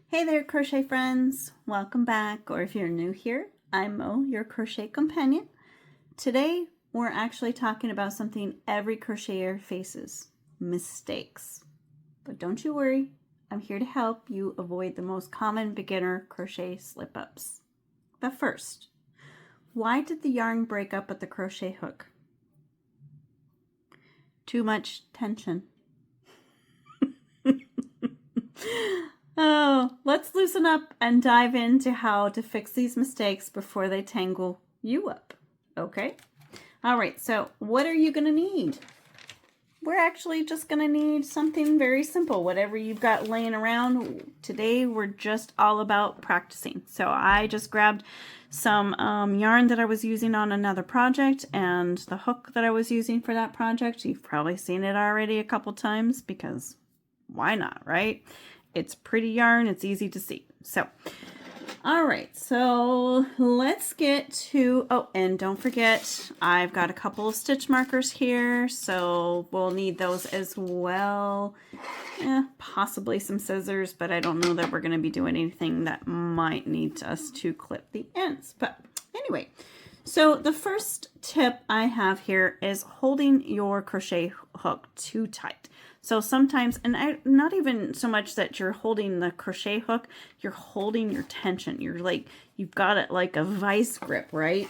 Hey there, crochet friends! Welcome back, or if you're new here, I'm Mo, your crochet companion. Today, we're actually talking about something every crocheter faces, mistakes. But don't you worry, I'm here to help you avoid the most common beginner crochet slip-ups. But first, why did the yarn break up at the crochet hook? Too much tension. Oh, let's loosen up and dive into how to fix these mistakes before they tangle you up, okay? All right, so what are you gonna need? We're actually just gonna need something very simple, whatever you've got laying around. Today, we're just all about practicing. So I just grabbed some yarn that I was using on another project and the hook that I was using for that project. You've probably seen it already a couple times because why not, right? It's pretty yarn, it's easy to see. So, all right, so let's get to, oh, and don't forget, I've got a couple of stitch markers here, so we'll need those as well. Possibly some scissors, but I don't know that we're gonna be doing anything that might need us to clip the ends. But anyway, so the first tip I have here is holding your crochet hook too tight. So sometimes, and not even so much that you're holding the crochet hook, you're holding your tension. You're like, you've got it like a vice grip, right?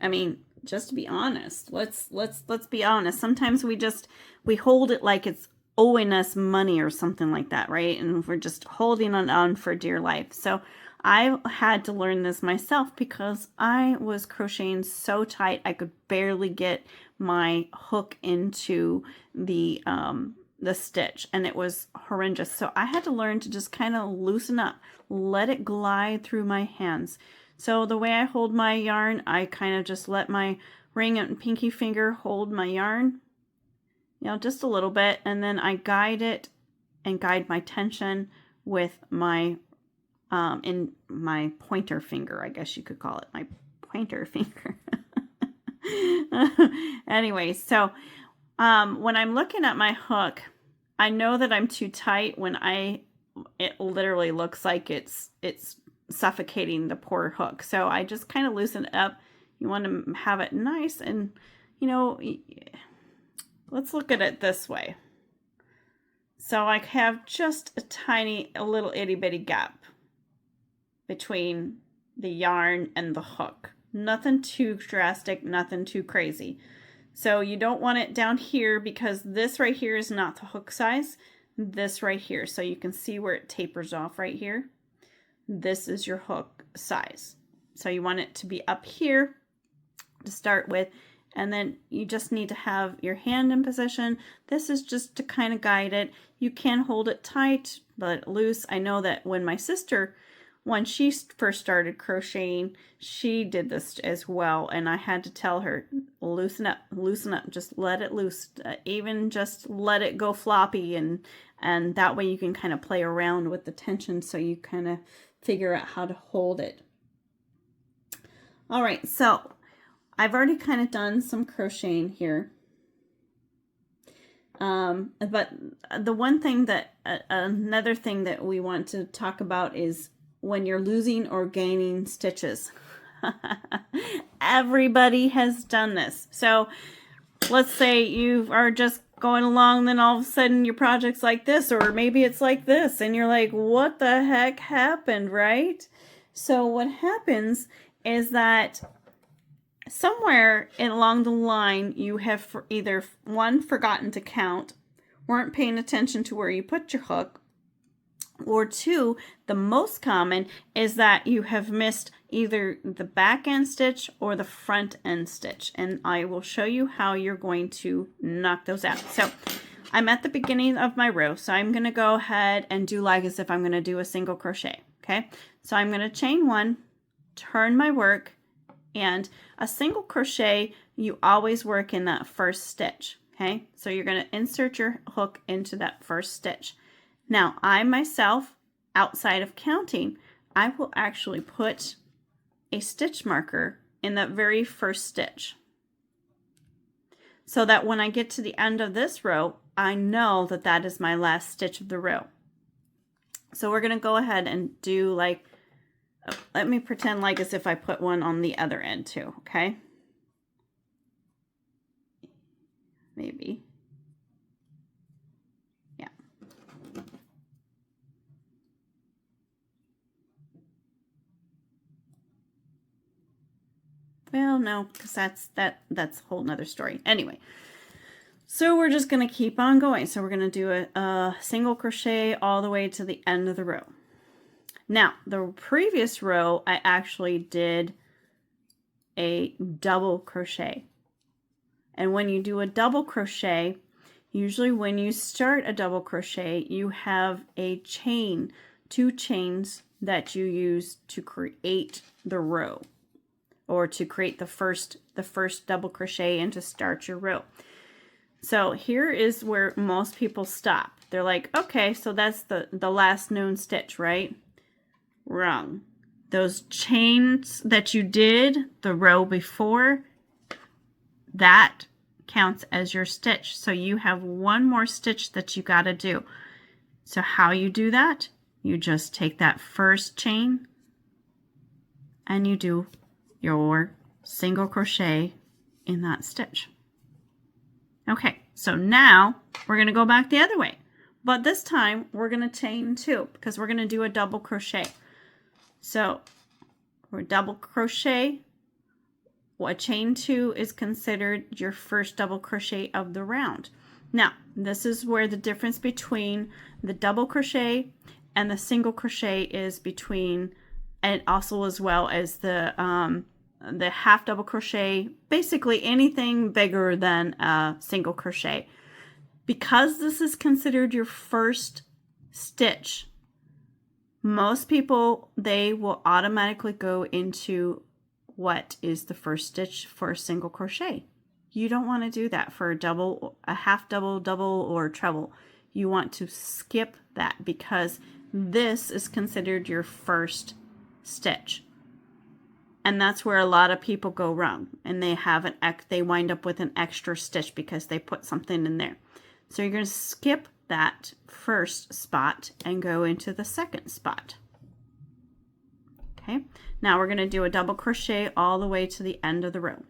I mean, just to be honest, let's be honest. Sometimes we hold it like it's owing us money or something like that, right? And we're just holding it on for dear life. So I had to learn this myself because I was crocheting so tight I could barely get my hook into the stitch, and it was horrendous. So I had to learn to just kind of loosen up, let it glide through my hands. So the way I hold my yarn, I kind of just let my ring and pinky finger hold my yarn, you know, just a little bit, and then I guide it and guide my tension with my in my pointer finger, I guess you could call it, my pointer finger. Anyway, so when I'm looking at my hook, I know that I'm too tight when it literally looks like it's suffocating the poor hook. So I just kind of loosen it up. You want to have it nice, and you know, let's look at it this way. So I have just a little itty bitty gap between the yarn and the hook. Nothing too drastic, nothing too crazy. So you don't want it down here because this right here is not the hook size. This right here, so you can see where it tapers off right here. This is your hook size. So you want it to be up here to start with, and then you just need to have your hand in position. This is just to kind of guide it. You can hold it tight, but loose. I know that when my sister, when she first started crocheting, she did this as well, and I had to tell her, loosen up, just let it loose, even just let it go floppy, and that way you can kind of play around with the tension so you kind of figure out how to hold it. All right, so I've already kind of done some crocheting here. But the one thing that, another thing that we want to talk about is when you're losing or gaining stitches. Everybody has done this. So let's say you are just going along, then all of a sudden your project's like this, or maybe it's like this, and you're like, what the heck happened, right? So what happens is that somewhere along the line you have either one, forgotten to count, weren't paying attention to where you put your hook, or two, the most common is that you have missed either the back end stitch or the front end stitch, and I will show you how you're going to knock those out. So I'm at the beginning of my row, so I'm going to go ahead and do like as if I'm going to do a single crochet. Okay, so I'm going to chain one, turn my work, and a single crochet you always work in that first stitch. Okay, so you're going to insert your hook into that first stitch. Now, I myself, outside of counting, I will actually put a stitch marker in that very first stitch. so that when I get to the end of this row, I know that that is my last stitch of the row. So we're going to go ahead and do like, let me pretend like as if I put one on the other end too, okay? Maybe. Yeah. Well, no, because that's a whole nother story. Anyway, so we're just going to keep on going. So we're going to do a single crochet all the way to the end of the row. Now, the previous row, I actually did a double crochet. And when you do a double crochet, usually when you start a double crochet, you have a chain, 2 chains that you use to create the row, or to create the first double crochet and to start your row. So here is where most people stop. They're like, okay, so that's the last known stitch, right? Wrong. Those chains that you did the row before, that counts as your stitch. So you have one more stitch that you got to do. So how you do that? You just take that first chain and you do your single crochet in that stitch. Okay, so now we're going to go back the other way. But this time we're going to chain 2 because we're going to do a double crochet. So we're double crochet. A chain 2 is considered your first double crochet of the round. Now, this is where the difference between the double crochet and the single crochet is between, and also as well as the half double crochet, basically anything bigger than a single crochet. Because this is considered your first stitch, most people, they will automatically go into what is the first stitch for a single crochet. You don't want to do that for a double, a half double, double, or treble. You want to skip that because this is considered your first stitch. And that's where a lot of people go wrong, and they wind up with an extra stitch because they put something in there. So you're going to skip that first spot and go into the second spot. Okay, now we're going to do a double crochet all the way to the end of the row.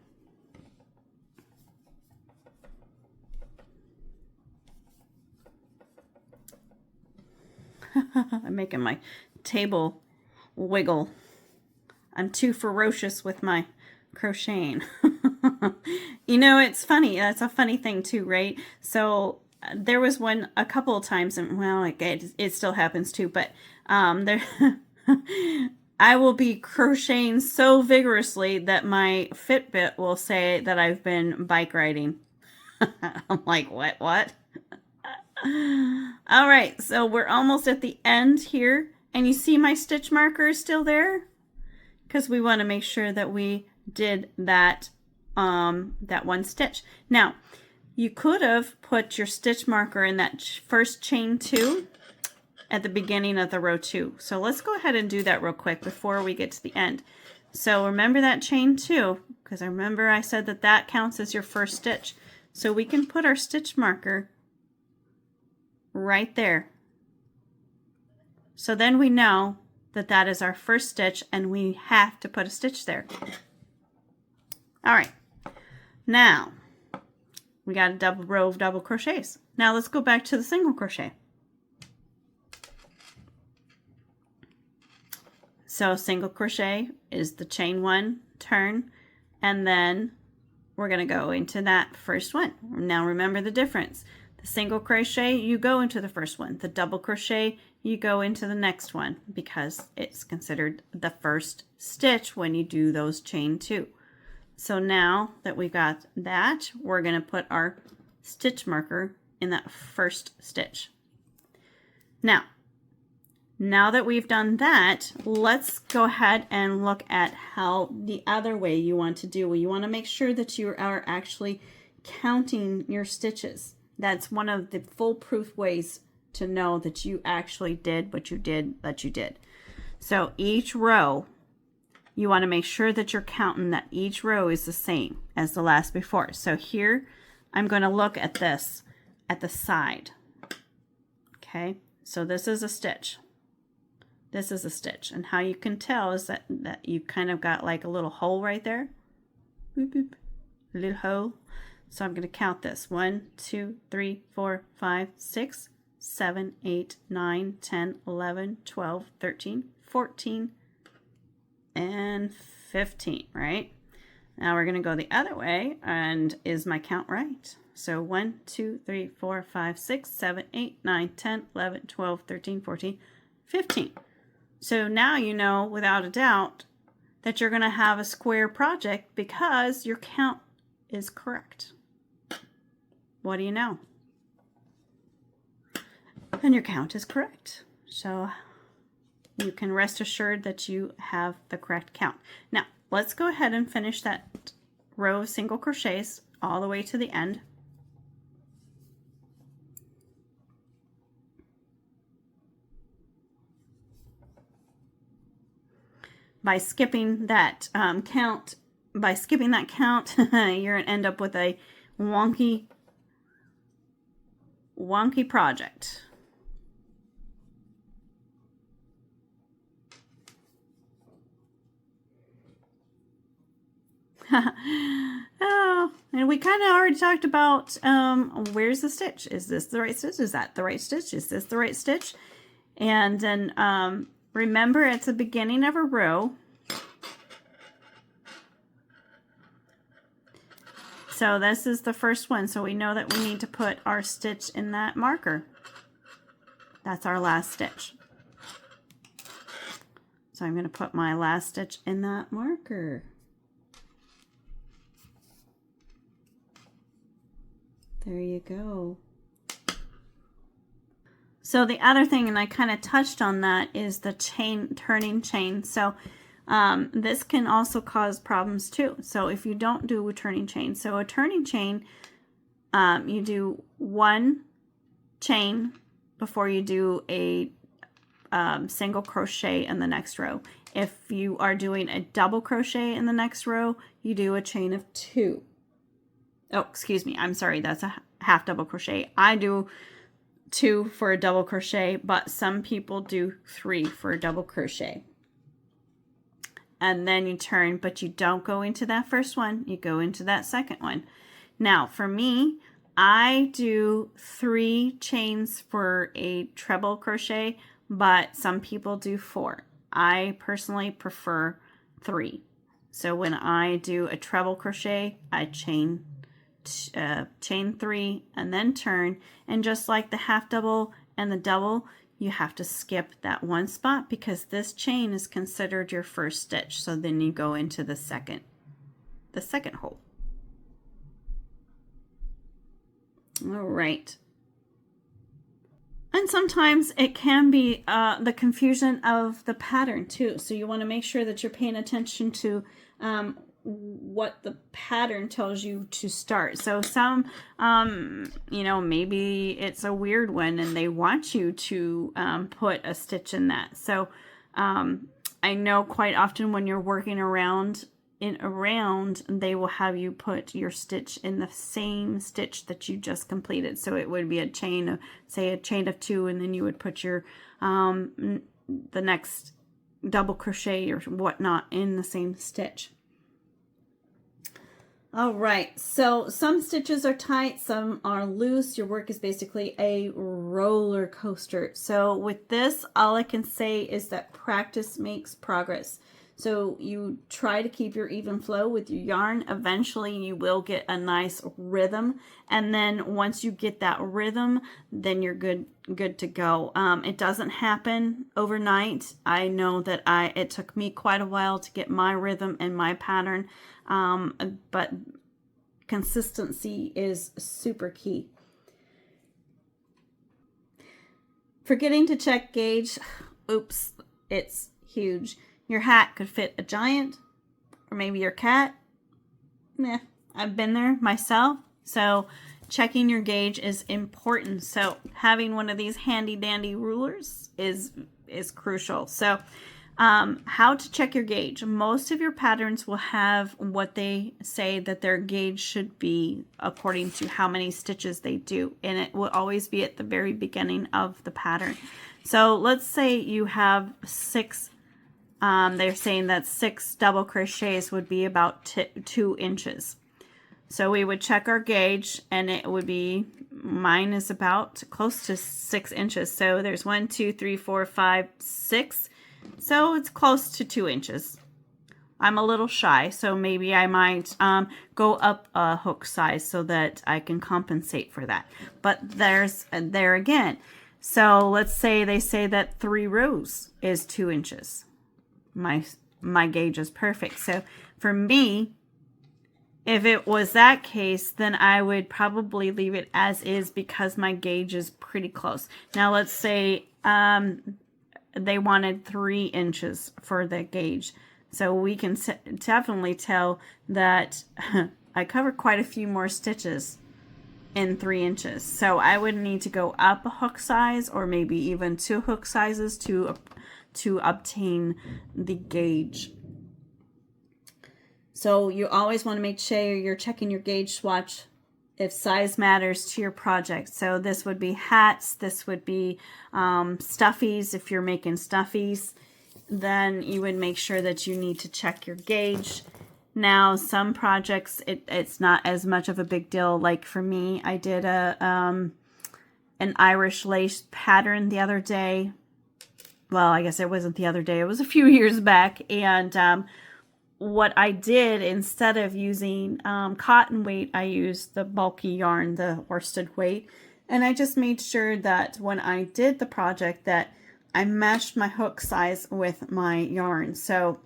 I'm making my table wiggle. I'm too ferocious with my crocheting. You know, it's funny. That's a funny thing too, right? So there was one a couple of times, and well, it still happens too, but there I will be crocheting so vigorously that my Fitbit will say that I've been bike riding. I'm like, what? All right, so we're almost at the end here, and you see my stitch marker is still there because we want to make sure that we did that one stitch. Now, you could have put your stitch marker in that first chain 2 at the beginning of the row 2. So let's go ahead and do that real quick before we get to the end. So remember that chain 2, because I remember I said that that counts as your first stitch. So we can put our stitch marker right there. So then we know that that is our first stitch, and we have to put a stitch there. All right, now we got a double row of double crochets. Now let's go back to the single crochet. So single crochet is the chain 1, turn, and then we're going to go into that first one. Now remember the difference. The single crochet, you go into the first one. The double crochet, you go into the next one because it's considered the first stitch when you do those chain 2. So now that we got that, we're going to put our stitch marker in that first stitch. Now that we've done that, let's go ahead and look at how the other way you want to do. You want to make sure that you are actually counting your stitches. That's one of the foolproof ways to know that you actually did what you did, that you did. So each row, you want to make sure that you're counting that each row is the same as the last before. So here I'm going to look at this at the side. Okay, so this is a stitch. This is a stitch, and how you can tell is that you kind of got like a little hole right there. Boop, boop. A little hole. So I'm going to count this. 1, 2, 3, 4, 5, 6, 7, 8, 9, 10, 11, 12, 13, 14, and 15, right? Now we're going to go the other way, and is my count right? So 1, 2, 3, 4, 5, 6, 7, 8, 9, 10, 11, 12, 13, 14, 15. So now you know without a doubt that you're going to have a square project because your count is correct. What do you know? And your count is correct. So you can rest assured that you have the correct count. Now, let's go ahead and finish that row of single crochets all the way to the end. By skipping that count, you're going to end up with a wonky project. Oh, and we kind of already talked about where's the stitch? Is this the right stitch? Is that the right stitch? Is this the right stitch? And then remember, it's the beginning of a row. So this is the first one. So we know that we need to put our stitch in that marker. That's our last stitch. So I'm going to put my last stitch in that marker. There you go. So the other thing, and I kind of touched on that, is the turning chain. So this can also cause problems too. So if you don't do a turning chain, so a turning chain, you do one chain before you do a single crochet in the next row. If you are doing a double crochet in the next row, you do a chain of 2. Oh, excuse me. I'm sorry. That's a half double crochet. I do 2 for a double crochet, but some people do 3 for a double crochet. And then you turn, but you don't go into that first one. You go into that second one. Now, for me, I do 3 chains for a treble crochet, but some people do 4. I personally prefer 3. So when I do a treble crochet, I chain 3 and then turn, and just like the half double and the double, you have to skip that one spot because this chain is considered your first stitch. So then you go into the second hole. All right. And sometimes it can be the confusion of the pattern too. So you want to make sure that you're paying attention to what the pattern tells you to start. So some, maybe it's a weird one and they want you to put a stitch in that. So I know quite often when you're working around, they will have you put your stitch in the same stitch that you just completed. So it would be a chain of, say, a chain of 2, and then you would put your the next double crochet or whatnot in the same stitch. All right, so some stitches are tight, some are loose. Your work is basically a roller coaster. So with this, all I can say is that practice makes progress. So you try to keep your even flow with your yarn. Eventually you will get a nice rhythm. And then once you get that rhythm, then you're good to go. It doesn't happen overnight. I know that it took me quite a while to get my rhythm and my pattern. But consistency is super key. Forgetting to check gauge. Oops, it's huge. Your hat could fit a giant, or maybe your cat. Meh, I've been there myself. So checking your gauge is important. So having one of these handy dandy rulers is crucial. So How to check your gauge. Most of your patterns will have what they say that their gauge should be according to how many stitches they do, and it will always be at the very beginning of the pattern. So let's say you have 6, they're saying that 6 double crochets would be about 2 inches. So we would check our gauge, and it would be, mine is about close to 6 inches. So there's 1, 2, 3, 4, 5, 6. So it's close to 2 inches. I'm a little shy, so maybe I might go up a hook size so that I can compensate for that. But there again. So let's say they say that 3 rows is 2 inches. My gauge is perfect. So for me, if it was that case, then I would probably leave it as is because my gauge is pretty close. Now let's say they wanted 3 inches for the gauge. So we can definitely tell that I covered quite a few more stitches in 3 inches. So I would need to go up a hook size or maybe even 2 hook sizes to obtain the gauge. So you always want to make sure you're checking your gauge swatch if size matters to your project. So this would be hats, this would be stuffies. If you're making stuffies, then you would make sure that you need to check your gauge. Now, some projects, it's not as much of a big deal. Like for me, I did an Irish lace pattern the other day. Well, I guess it wasn't the other day. It was a few years back. And what I did, instead of using cotton weight, I used the bulky yarn, the worsted weight. And I just made sure that when I did the project that I matched my hook size with my yarn. So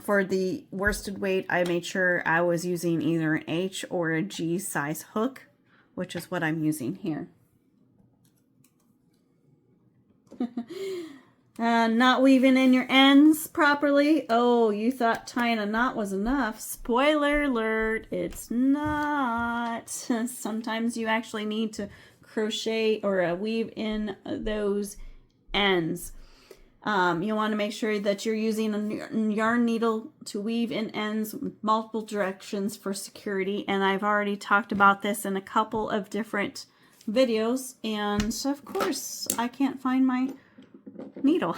for the worsted weight, I made sure I was using either an H or a G size hook, which is what I'm using here. Not weaving in your ends properly. Oh, you thought tying a knot was enough. Spoiler alert, it's not. Sometimes you actually need to crochet or weave in those ends. You want to make sure that you're using a yarn needle to weave in ends with multiple directions for security. And I've already talked about this in a couple of different videos. And of course, I can't find my needle.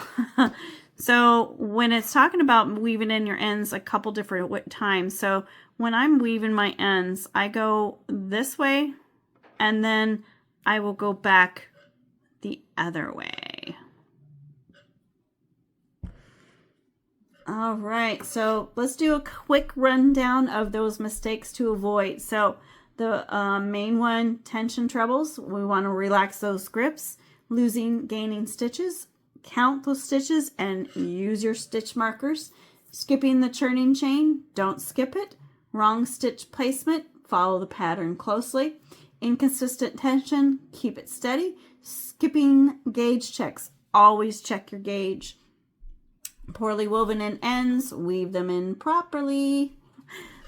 So when it's talking about weaving in your ends a couple different times, so when I'm weaving my ends, I go this way and then I will go back the other way. All right, so let's do a quick rundown of those mistakes to avoid. So the main one, tension trebles, we want to relax those grips, gaining stitches, count those stitches and use your stitch markers. Skipping the turning chain, don't skip it. Wrong stitch placement, follow the pattern closely. Inconsistent tension, keep it steady. Skipping gauge checks, always check your gauge. Poorly woven in ends, weave them in properly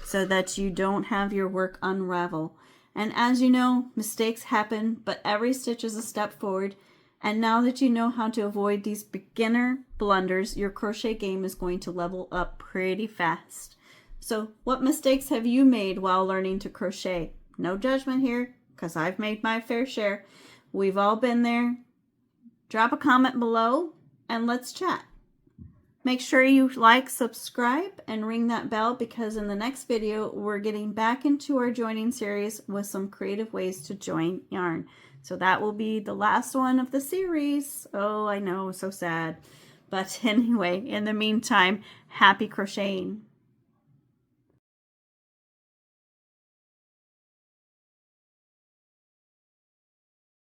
so that you don't have your work unravel. And as you know, mistakes happen, but every stitch is a step forward. And now that you know how to avoid these beginner blunders, your crochet game is going to level up pretty fast. So what mistakes have you made while learning to crochet? No judgment here, because I've made my fair share. We've all been there. Drop a comment below and let's chat. Make sure you like, subscribe, and ring that bell because in the next video, we're getting back into our joining series with some creative ways to join yarn. So that will be the last one of the series. Oh, I know, so sad. But anyway, in the meantime, happy crocheting.